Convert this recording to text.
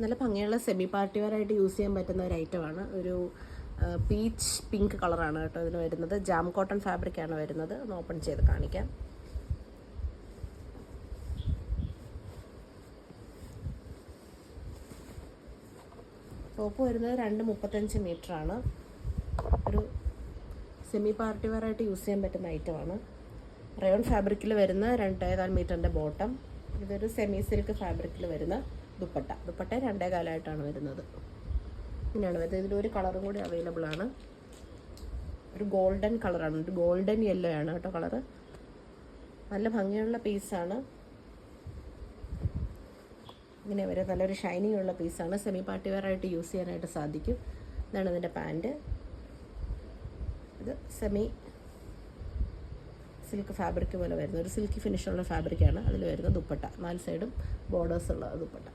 നല്ല ഭംഗിയുള്ള semi party വെയറായിട്ട് use ചെയ്യാൻ പറ്റുന്ന ഒരു ഐറ്റമാണ്. ഒരു പീച്ച് പിങ്ക് കളറാണ് കേട്ടോ ഇതിന് വരുന്നത്. ജാം കോട്ടൺ ഫാബ്രിക്കാണ് വരുന്നത്. ഒന്ന് ഓപ്പൺ ചെയ്ത് കാണിക്കാം. ടോപ്പ് വരുന്നത് 2.35 മീറ്ററാണ്. ഒരു സെമി പാർട്ടി വെയറായിട്ട് യൂസ് ചെയ്യാൻ പറ്റുന്ന ഐറ്റമാണ്. റയോൺ ഫാബ്രിക്കിൽ വരുന്ന 2.25 മീറ്ററിൻ്റെ ബോട്ടം. ഇതൊരു സെമി സിൽക്ക് ഫാബ്രിക്കിൽ വരുന്ന ദുപ്പട്ട 2.25 വരുന്നത്. ഇങ്ങനെയാണ് വരുന്നത്. ഇതിലൊരു കളറും കൂടി അവൈലബിൾ ആണ്. ഒരു ഗോൾഡൻ കളറാണ്, ഒരു ഗോൾഡൻ യെല്ലോ ആണ് കേട്ടോ കളറ്. നല്ല ഭംഗിയുള്ള പീസാണ്. ഇങ്ങനെ വരെ നല്ലൊരു ഷൈനിങ് ഉള്ള പീസാണ്. സെമി പാർട്ടി വെയറായിട്ട് യൂസ് ചെയ്യാനായിട്ട് സാധിക്കും. ഇതാണ് ഇതിൻ്റെ പാൻറ്റ്. ഇത് സെമി സിൽക്ക് ഫാബ്രിക് പോലെ വരുന്ന ഒരു സിൽക്കി ഫിനിഷുള്ള ഫാബ്രിക്കാണ്. അതിൽ വരുന്ന ദുപ്പട്ട 4 സൈഡും ബോർഡേഴ്സ് ഉള്ള ദുപ്പട്ട.